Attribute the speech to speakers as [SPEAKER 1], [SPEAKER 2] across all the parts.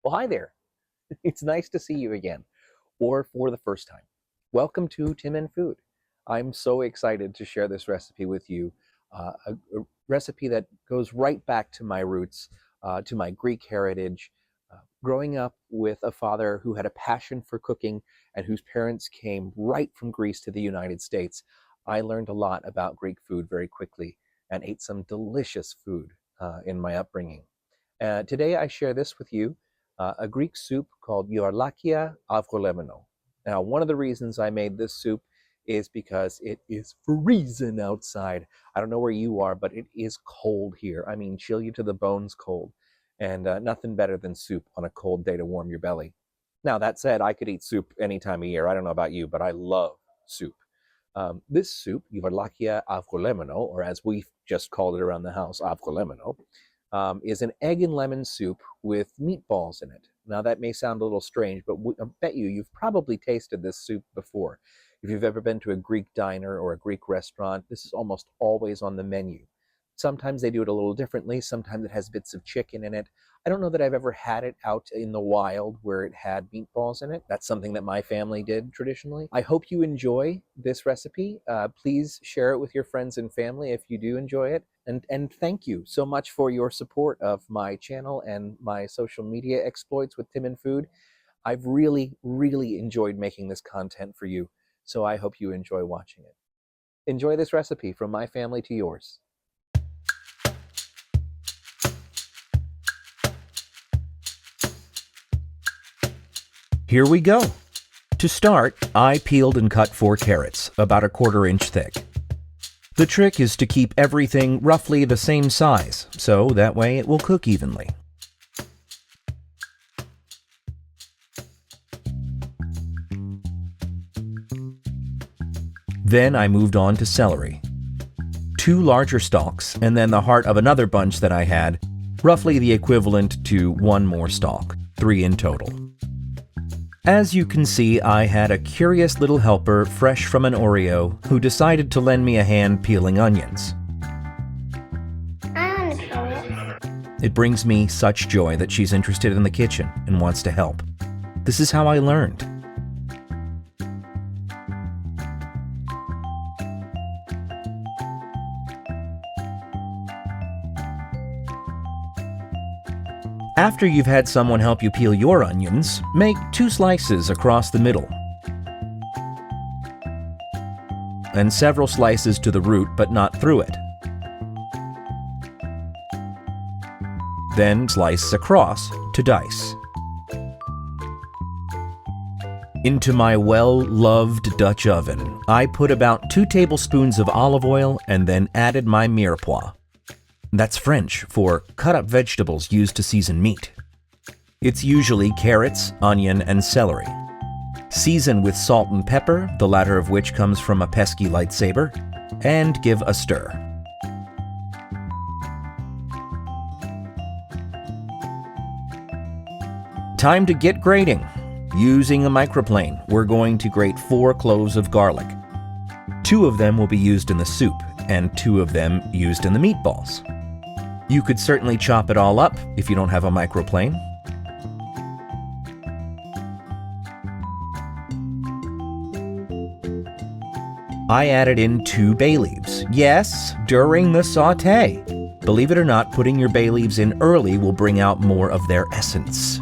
[SPEAKER 1] Well, hi there. It's nice to see you again, or for the first time. Welcome to Tim and Food. I'm so excited to share this recipe with you, a recipe that goes right back to my roots, to my Greek heritage. Growing up with a father who had a passion for cooking and whose parents came right from Greece to the United States, I learned a lot about Greek food very quickly and ate some delicious food in my upbringing. Today I share this with you, a Greek soup called Youvarlakia Avgolemono. Now, one of the reasons I made this soup is because it is freezing outside. I don't know where you are, but it is cold here. I mean, chill you to the bones cold. And nothing better than soup on a cold day to warm your belly. Now, that said, I could eat soup any time of year. I don't know about you, but I love soup. This soup, Youvarlakia Avgolemono, or as we just called it around the house, Avgolemono, is an egg and lemon soup with meatballs in it. Now, that may sound a little strange, but I bet you've probably tasted this soup before. If you've ever been to a Greek diner or a Greek restaurant, this is almost always on the menu. Sometimes they do it a little differently. Sometimes it has bits of chicken in it. I don't know that I've ever had it out in the wild where it had meatballs in it. That's something that my family did traditionally. I hope you enjoy this recipe. Please share it with your friends and family if you do enjoy it. And thank you so much for your support of my channel and my social media exploits with Tim and Food. I've really, really enjoyed making this content for you, so I hope you enjoy watching it. Enjoy this recipe from my family to yours.
[SPEAKER 2] Here we go. To start, I peeled and cut 4 carrots, about a 1/4 inch thick. The trick is to keep everything roughly the same size, so that way it will cook evenly. Then I moved on to celery. 2 larger stalks, and then the heart of another bunch that I had, roughly the equivalent to 1 more stalk, 3 in total. As you can see, I had a curious little helper fresh from an Oreo who decided to lend me a hand peeling onions.
[SPEAKER 3] I want to peel it.
[SPEAKER 2] It brings me such joy that she's interested in the kitchen and wants to help. This is how I learned. After you've had someone help you peel your onions, make 2 slices across the middle. And several slices to the root, but not through it. Then slice across to dice. Into my well-loved Dutch oven, I put about 2 tablespoons of olive oil and then added my mirepoix. That's French for cut-up vegetables used to season meat. It's usually carrots, onion, and celery. Season with salt and pepper, the latter of which comes from a pesky lightsaber, and give a stir. Time to get grating. Using a microplane, we're going to grate 4 cloves of garlic. 2 of them will be used in the soup, and 2 of them used in the meatballs. You could certainly chop it all up if you don't have a microplane. I added in 2 bay leaves. Yes, during the sauté. Believe it or not, putting your bay leaves in early will bring out more of their essence.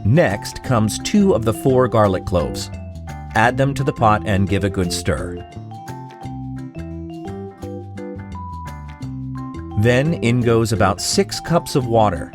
[SPEAKER 2] Next comes 2 of the 4 garlic cloves. Add them to the pot and give a good stir. Then in goes about 6 cups of water.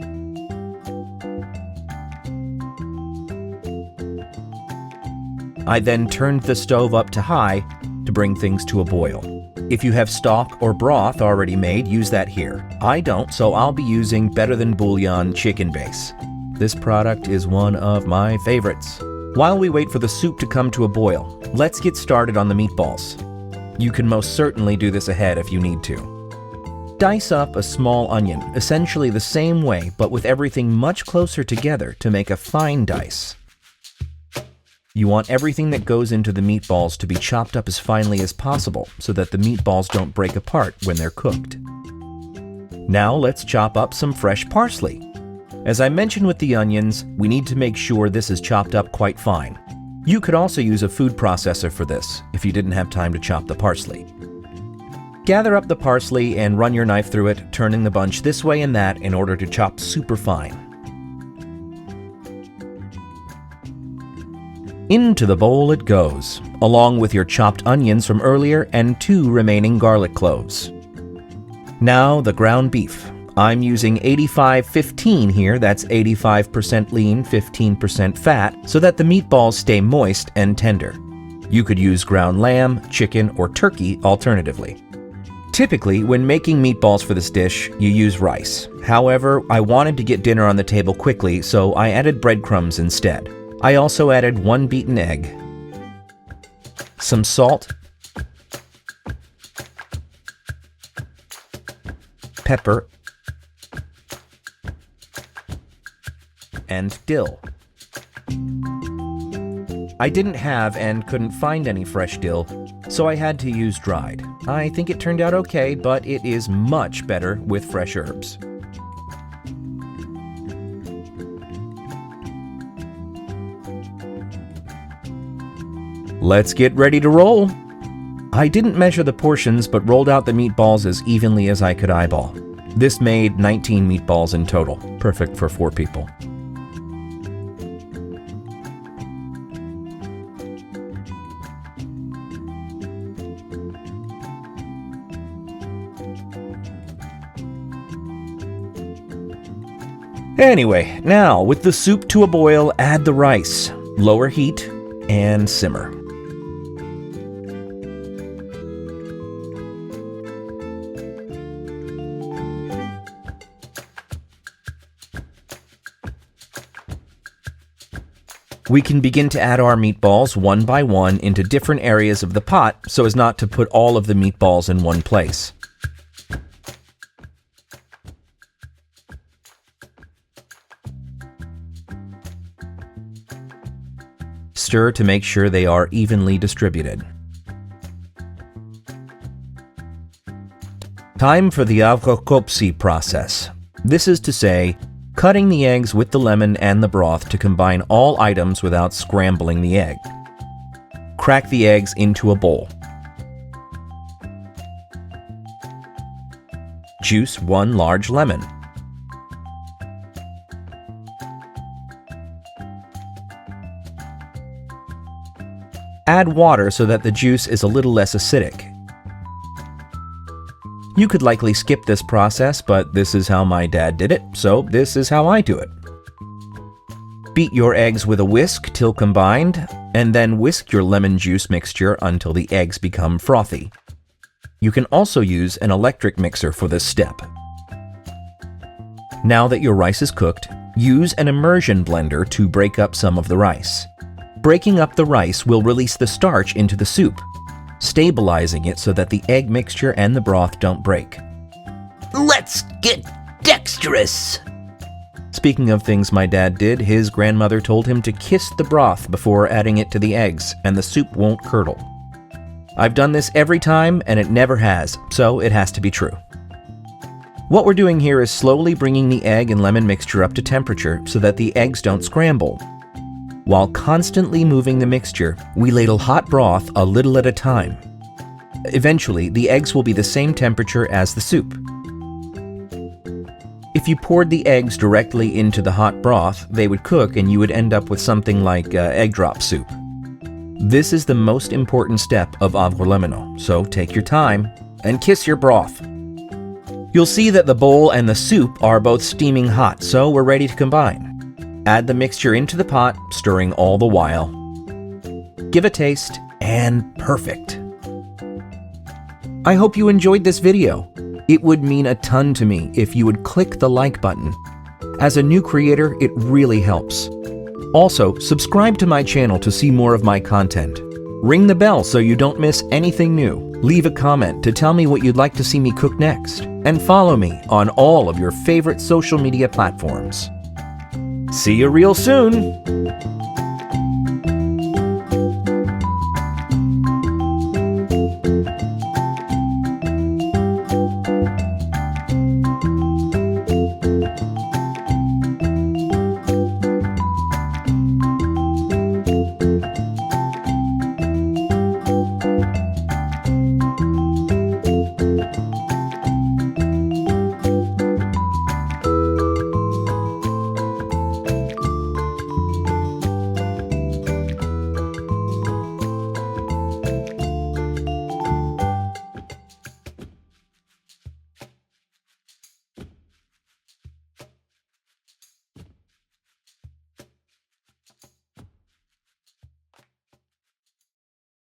[SPEAKER 2] I then turned the stove up to high to bring things to a boil. If you have stock or broth already made, use that here. I don't, so I'll be using Better Than Bouillon chicken base. This product is one of my favorites. While we wait for the soup to come to a boil, let's get started on the meatballs. You can most certainly do this ahead if you need to. Dice up a small onion, essentially the same way, but with everything much closer together to make a fine dice. You want everything that goes into the meatballs to be chopped up as finely as possible so that the meatballs don't break apart when they're cooked. Now let's chop up some fresh parsley. As I mentioned with the onions, we need to make sure this is chopped up quite fine. You could also use a food processor for this if you didn't have time to chop the parsley. Gather up the parsley and run your knife through it, turning the bunch this way and that in order to chop super fine. Into the bowl it goes, along with your chopped onions from earlier and 2 remaining garlic cloves. Now the ground beef. I'm using 85-15 here, that's 85% lean, 15% fat, so that the meatballs stay moist and tender. You could use ground lamb, chicken, or turkey alternatively. Typically, when making meatballs for this dish, you use rice. However, I wanted to get dinner on the table quickly, so I added breadcrumbs instead. I also added 1 beaten egg, some salt, pepper, and dill. I didn't have and couldn't find any fresh dill, so I had to use dried. I think it turned out okay, but it is much better with fresh herbs. Let's get ready to roll. I didn't measure the portions, but rolled out the meatballs as evenly as I could eyeball. This made 19 meatballs in total, perfect for 4 people. Anyway, now with the soup to a boil, add the rice, lower heat, and simmer. We can begin to add our meatballs one by one into different areas of the pot so as not to put all of the meatballs in one place. Stir to make sure they are evenly distributed. Time for the avgolemono process. This is to say, cutting the eggs with the lemon and the broth to combine all items without scrambling the egg. Crack the eggs into a bowl. Juice 1 large lemon. Add water so that the juice is a little less acidic. You could likely skip this process, but this is how my dad did it, so this is how I do it. Beat your eggs with a whisk till combined, and then whisk your lemon juice mixture until the eggs become frothy. You can also use an electric mixer for this step. Now that your rice is cooked, use an immersion blender to break up some of the rice. Breaking up the rice will release the starch into the soup, stabilizing it so that the egg mixture and the broth don't break.
[SPEAKER 4] Let's get dexterous!
[SPEAKER 2] Speaking of things my dad did, his grandmother told him to kiss the broth before adding it to the eggs, and the soup won't curdle. I've done this every time, and it never has, so it has to be true. What we're doing here is slowly bringing the egg and lemon mixture up to temperature so that the eggs don't scramble. While constantly moving the mixture, we ladle hot broth a little at a time. Eventually, the eggs will be the same temperature as the soup. If you poured the eggs directly into the hot broth, they would cook and you would end up with something like egg drop soup. This is the most important step of Avgolemono, so take your time and kiss your broth. You'll see that the bowl and the soup are both steaming hot, so we're ready to combine. Add the mixture into the pot, stirring all the while. Give a taste, and perfect. I hope you enjoyed this video. It would mean a ton to me if you would click the like button. As a new creator, it really helps. Also, subscribe to my channel to see more of my content. Ring the bell so you don't miss anything new. Leave a comment to tell me what you'd like to see me cook next. And follow me on all of your favorite social media platforms. See you real soon!